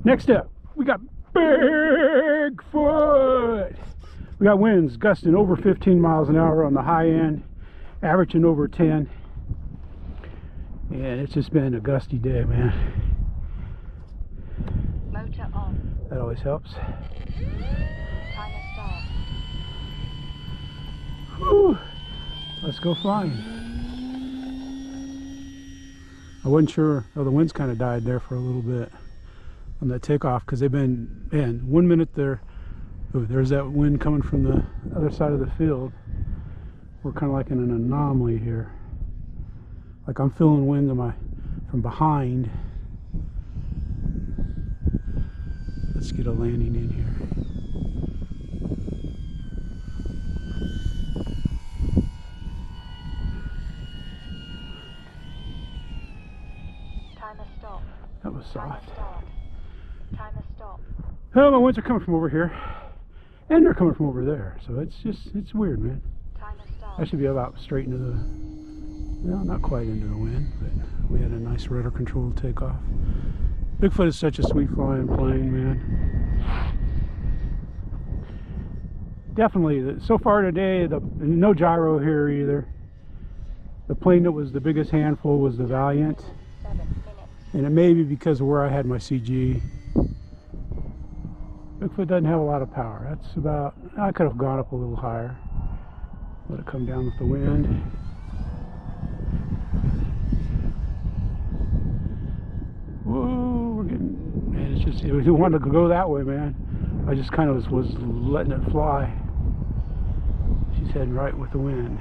Next up, we got Bigfoot. We got winds gusting over 15 miles an hour on the high end, averaging over 10. And it's just been a gusty day, man. Motor on. That always helps. Timer start. Whew. Let's go flying. I wasn't sure. Oh, the winds kind of died there for a little bit on that takeoff because they've been, man, 1 minute there. Ooh, there's that wind coming from the other side of the field. We're kind of like in an anomaly here. Like I'm feeling wind from behind. Let's get a landing in here. Timer stop. That was soft. Timer stop. Oh, my winds are coming from over here. And they're coming from over there. So it's weird, man. Timer start. I should be about straight into the, well, not quite into the wind, but we had a nice rudder controlled takeoff. Bigfoot is such a sweet flying plane, man. Definitely, so far today, no gyro here either. The plane that was the biggest handful was the Valiant. 7 minutes. And it may be because of where I had my CG. Bigfoot doesn't have a lot of power. That's about, I could have gone up a little higher. Let it come down with the wind. Whoa, we're getting, man, it's just, it wanted to go that way, man. I just kind of was letting it fly. She's heading right with the wind.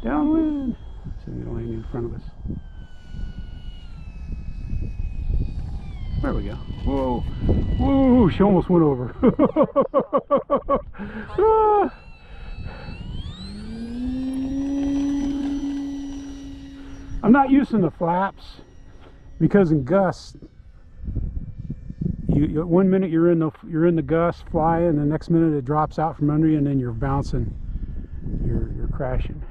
Downwind. It's going to land in front of us. There we go. Whoa, whoa, she almost went over. Ah. I'm not using the flaps because in gusts, you 1 minute you're in the gust flying, the next minute it drops out from under you, and then you're bouncing, you're crashing.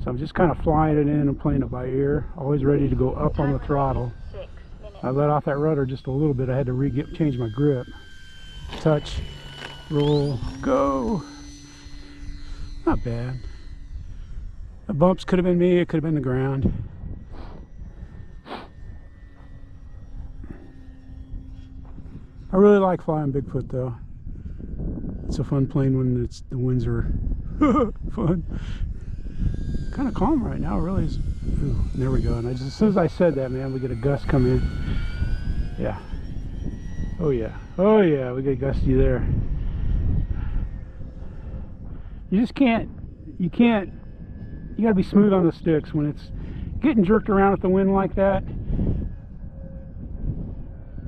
So I'm just kind of flying it in and playing it by ear, always ready to go up on the throttle. I let off that rudder just a little bit. I had to change my grip. Touch, roll, go. Not bad. The bumps could have been me, it could have been the ground. I really like flying Bigfoot though. It's a fun plane when the winds are fun. Kind of calm right now, really. Ooh, there we go. And as soon as I said that, man, we get a gust come in. Yeah. Oh yeah. Oh yeah, we get gusty there. You just can't. You gotta be smooth on the sticks when it's getting jerked around with the wind like that. You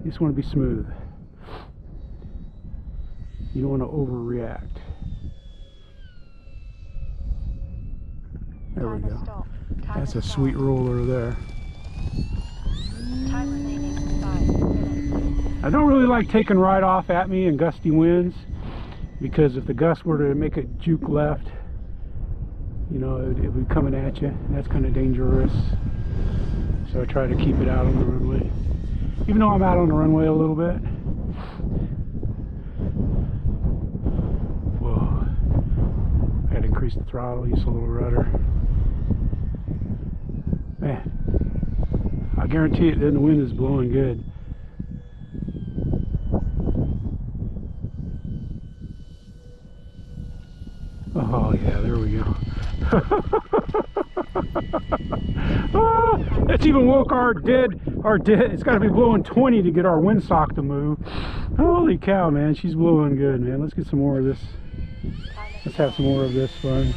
just want to be smooth. You don't want to overreact. There we go. That's a sweet roller there. Time remaining 5 minutes. I don't really like taking right off at me in gusty winds, because if the gust were to make it juke left, you know, it would be coming at you, and that's kind of dangerous. So I try to keep it out on the runway, even though I'm out on the runway a little bit. Whoa, I had to increase the throttle, use a little rudder. Man, I guarantee it, then the wind is blowing good. Oh yeah, there we go. Ah, that's even woke our dead, it's got to be blowing 20 to get our windsock to move. Holy cow, man, she's blowing good, man. Let's get some more of this. Let's have some more of this fun.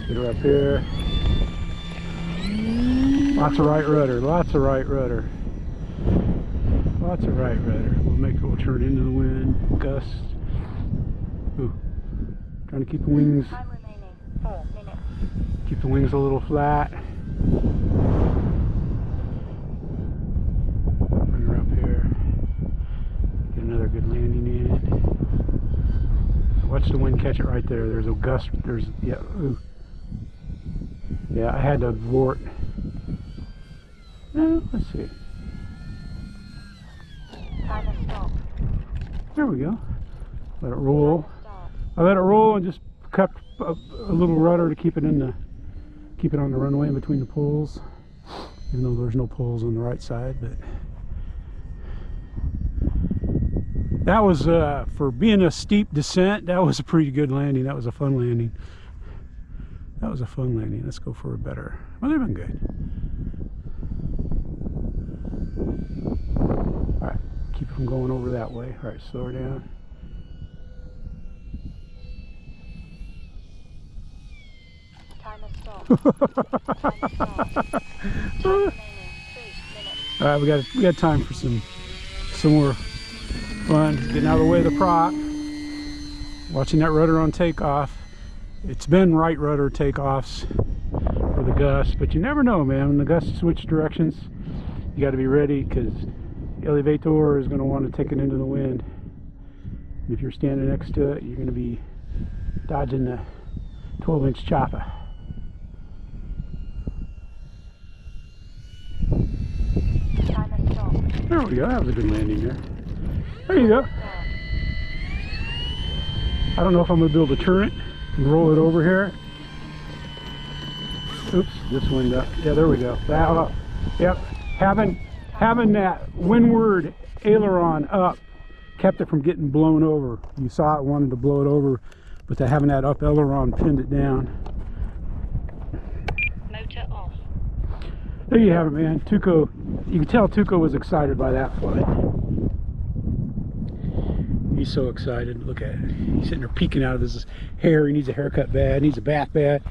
Get her up here. Lots of right rudder, lots of right rudder. Lots of right rudder. We'll turn into the wind, gust. Ooh. Trying to keep the wings. Time remaining 4 minutes. Keep the wings a little flat. Bring her up here. Get another good landing in. Watch the wind catch it right there. There's a gust. There's, yeah. Ooh. Yeah, I had to abort. Let's see. There we go. Let it roll. Start. I let it roll and just kept a little rudder to keep it on the runway in between the poles, even though there's no poles on the right side. But that was for being a steep descent. That was a pretty good landing. That was a fun landing. Let's go for a better. Well, they've been good. All right, keep it from going over that way. All right, slow her down. Timer stop. Timer start. Time remaining 3 minutes. All right, we got time for some more fun. Getting out of the way of the prop. Watching that rudder on takeoff. It's been right rudder takeoffs for the gust, but you never know, man. When the gusts switch directions, you got to be ready, because the elevator is going to want to take it into the wind. And if you're standing next to it, you're going to be dodging the 12-inch chopper. Timer stop. There we go. That was a good landing there. There you go. I don't know if I'm going to be able to turn it and roll it over here. Oops, this wind up. Yeah, there we go. That, yep. Having that windward aileron up kept it from getting blown over. You saw it wanted to blow it over, but having that up aileron pinned it down. Motor off. There you have it, man. Tuco, you can tell Tuco was excited by that flight. He's so excited. Look at it. He's sitting there peeking out of his hair. He needs a haircut bad. Needs a bath bad.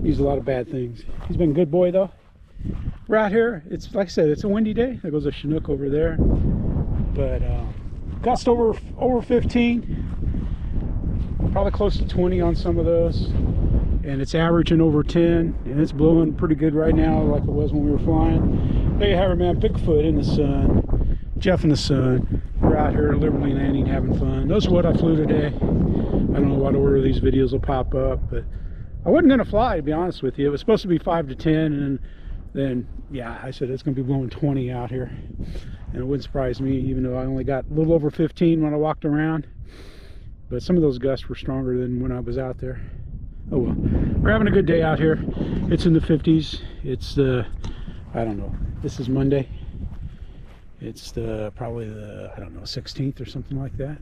Needs a lot of bad things. He's been a good boy though. We're out here. It's like I said, it's a windy day. There goes a Chinook over there. But gust over 15. Probably close to 20 on some of those. And it's averaging over 10. And it's blowing pretty good right now, like it was when we were flying. There you have it, man. Bigfoot in the sun. Jeff in the sun. We're out here liberally landing, having fun. Those are what I flew today. I don't know what order these videos will pop up, but I wasn't going to fly, to be honest with you. It was supposed to be 5 to 10, and then yeah, I said it's going to be blowing 20 out here. And it wouldn't surprise me, even though I only got a little over 15 when I walked around. But some of those gusts were stronger than when I was out there. Oh well. We're having a good day out here. It's in the 50s. It's the, I don't know, this is Monday. It's probably the, I don't know, 16th or something like that.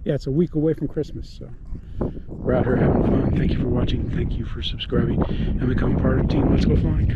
Yeah, it's a week away from Christmas, so we're out here having fun. Thank you for watching. Thank you for subscribing and becoming part of the team. Let's go flying.